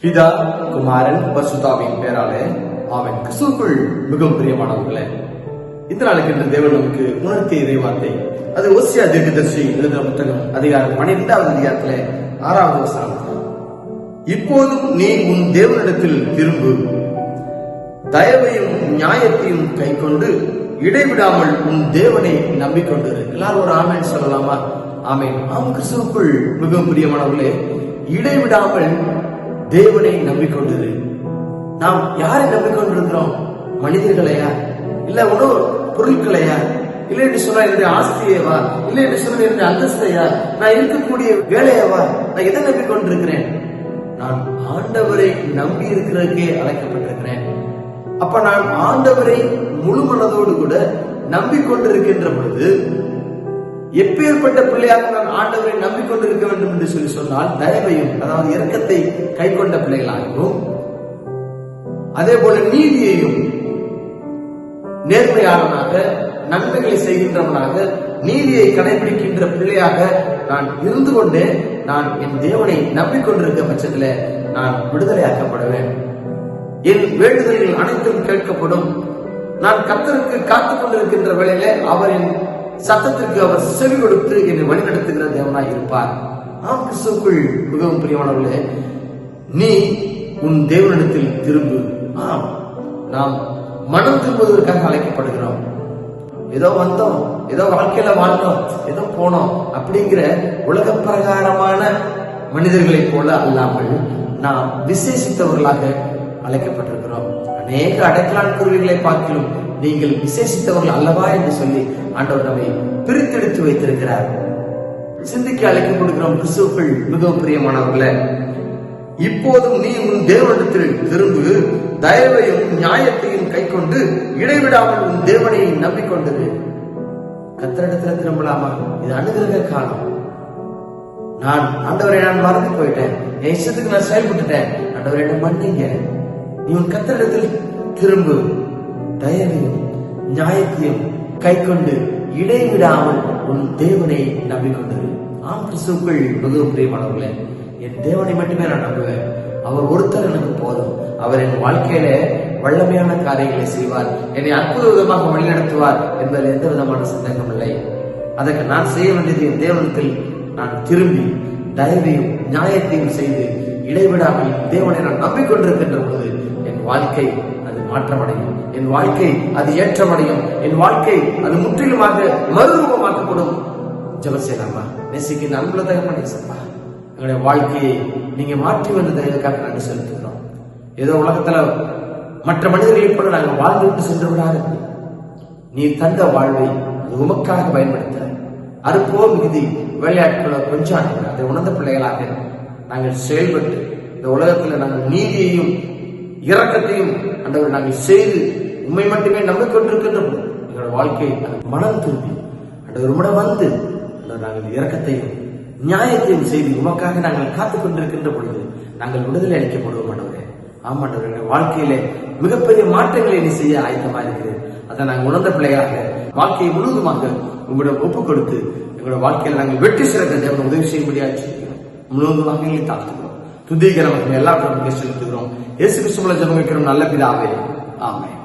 பிதா, குமாரன், பரிசுத்தாவின் பேராலே ஆமென். கிறிஸ்துவுக்குள் மிகவும் பிரியமானவர்களே, இந்த நாளுக்கு இன்று தேவன் நமக்கு உணர்த்திய இறைவார்த்தை அது ஓசியா தீர்க்கதரிசி எழுதின புத்தகம் அதிகாரம் 12வது அதிகாரத்திலே 6வது வசனம். இப்போதும் நீ உன் தேவனிடத்தில் திரும்பு, தயவையும் நியாயத்தையும் கை கொண்டு இடைவிடாமல் உன் தேவனை நம்பிக்கொண்டிரு. எல்லாரும் ஒரு ஆமேன் சொல்லலாமா? ஆமேன். ஆம், கிறிஸ்துவுக்குள் மிகவும் பிரியமானவர்களே, இடைவிடாமல் தேவனை நம்பிக்கொண்டிரு. நாம் யாரை நம்பிக்கொண்டிருக்கிறோம்? மனிதர்களையா? இல்ல உணவு பொருட்களையா? இல்லை என்று சொன்னா என்னுடைய ஆஸ்தியேவா? இல்லை என்று சொன்னா என்னுடைய அந்தஸ்தையா? நான் இருக்கக்கூடிய வேலையவா? நான் எதை நம்பிக்கொண்டிருக்கிறேன்? நான் ஆண்டவரை நம்பி இருக்கிறதுக்கே அழைக்கப்பட்டிருக்கிறேன். அப்ப நான் ஆண்டவரை முழு மனதோடு கூட நம்பிக்கொண்டிருக்கின்ற பொழுது, எப்பேற்பட்ட பிள்ளையாக நான் ஆண்டவரை நம்பிக்கொண்டிருக்க வேண்டும் என்று சொல்லி சொன்னால், தயவையும் அதாவது இரக்கத்தை கை கொண்ட பிள்ளைகளாகவும், அதே போல நீதியையும், நேர்மையாளனாக நன்மைகளை செய்கின்றவனாக நீதியை கடைபிடிக்கின்ற பிள்ளையாக நான் இருந்து கொண்டே நான் என் தேவனை நம்பிக்கொண்டிருக்க பட்சத்தில் நான் விடுதலையாக்கப்படுவேன். என் வேண்டுதல்கள் அனைத்தும் கேட்கப்படும். நான் கர்த்தருக்கு காத்துக் கொண்டிருக்கின்ற வேளையில அவரின் சத்தத்திற்கு அவர் செவி கொடுத்து என்னை வழிநடத்துகிற தேவனாய் இருப்பார். ஆம், கிறிஸ்துவுக்குள் மிகவும் பிரியமானவர்களே, நீ உன் தேவனிடத்தில் திரும்பு. ஆம், நாம் மனம் திரும்புவதற்காக அழைக்கப்படுகிறோம். ஏதோ வந்தோம், ஏதோ வாழ்க்கையில வாழ்ந்தோம், ஏதோ போனோம் அப்படிங்கிற உலக பிரகாரமான மனிதர்களைப் போல அல்லாமல் நாம் விசேஷித்தவர்களாக அழைக்கப்பட்டிருக்கிறோம். அநேக அடைக்கலான் குருவிகளை பார்க்கிலும் நீங்கள் விசேஷித்தவர்கள் அல்லவா என்று சொல்லி ஆண்டவர் நம்மை பிரித்தெடுத்து வைத்திருக்கிறார். சிந்திக்க அழைக்கப்படுகிறோம். கிறிஸ்துவுக்குள் மிகவும் பிரியமானவர்களே, இப்போதும் நீ உன் தேவனிடத்தில் திரும்பு, தயவையும் நியாயத்தையும் கை கொண்டு இடைவிடாமல் உன் தேவனை நம்பிக்கொண்டது. கர்த்தரிடத்தில் திரும்பலாமா? இது அனுகிரக காலம். நான் ஆண்டவரை நான் மறந்து போயிட்டேன், என் இஷ்டத்துக்கு நான் செயல்பட்டுட்டேன், ஆண்டவரை என்ன மன்னிங்க. நீ உன் கர்த்தரிடத்தில் திரும்பு, தயவையும் நியாயத்தையும் கை கொண்டு இடைவிடாமல் உன் தேவனை நம்பிக்கொண்டது. ஆம், கிறிஸ்துவுக்குள் மிகவும் பிரியமானவர்களே, என் தேவனை மட்டுமே நான் நம்புவேன். அவர் ஒருத்தர் எனக்கு போதும். அவர் என் வாழ்க்கையில வல்லமையான காரியங்களை செய்வார், என்னை அற்புத விதமாக வழிநடத்துவார் என்பதில் எந்த விதமான சந்தேகம் இல்லை. அதற்கு நான் செய்ய வேண்டியது என் தேவனத்தில் நான் திரும்பி தயவையும் நியாயத்தையும் செய்து இடைவிடாமல் தேவனை நான் நம்பிக்கொண்டிருக்கின்ற பொழுது என் வாழ்க்கை அது மாற்றமடையும், என் வாழ்க்கை அது ஏற்றமடையும், என் வாழ்க்கை அது முற்றிலுமாக மறுரூபமாக்கப்படும். ஜெபம் செய்யலாமா? நேசிக்கிற அன்புள்ள தகப்பனே, சப்பா, எங்களுடைய வாழ்க்கையை நீங்க மாற்றி வந்ததற்காக நாங்கள் செலுத்துகிறோம். ஏதோ உலகத்துல மற்ற மனிதர்களைப் போல நாங்கள் வாழ்ந்துவிட்டு சென்று விடாத, நீ தந்த வாழ்வை அது உமக்காக பயன்படுத்த அறுப்போ மிகுதி விளையாட்டுகளோ கொஞ்சம் அதை உணர்ந்த பிள்ளைகளாக நாங்கள் செயல்பட்டு இந்த உலகத்துல நாங்கள் நீதியையும் இரக்கத்தையும் ஆண்டவர் நாங்கள் செய்து உண்மை மட்டுமே நம்பிக்கொண்டிருக்கின்ற எங்களோட வாழ்க்கை மனம் திரும்பி ஆண்டவர் உம்மிடம் வந்து நாங்கள் இரக்கத்தையும் நியாயத்தையும் செய்து உமக்காக நாங்கள் காத்துக் கொண்டிருக்கின்ற பொழுது நாங்கள் விடுதலை அளிக்கப்படுவோம். ஆண்டவரே, ஆமாண்டவரே, வாழ்க்கையில மிகப்பெரிய மாற்றங்களை நீ செய்ய ஆயத்தமா இருக்கிறேன். அதை நாங்கள் உணர்ந்த பிள்ளையாக வாழ்க்கையை முழுவதுமாக உங்களிடம் ஒப்புக் கொடுத்து எங்களோட வாழ்க்கையில் நாங்கள் வெற்றி சிறந்த தேவன் உதவி செய்யும்படியாக முழுவதுமாக எங்களை தாழ்த்துக்கிறோம். துதிக்கிற நமக்கு எல்லா செலுத்துகிறோம். இயேசு கிறிஸ்துவின் ஜெபம் வைக்கிறோம் நல்ல பிதாவே, ஆமென்.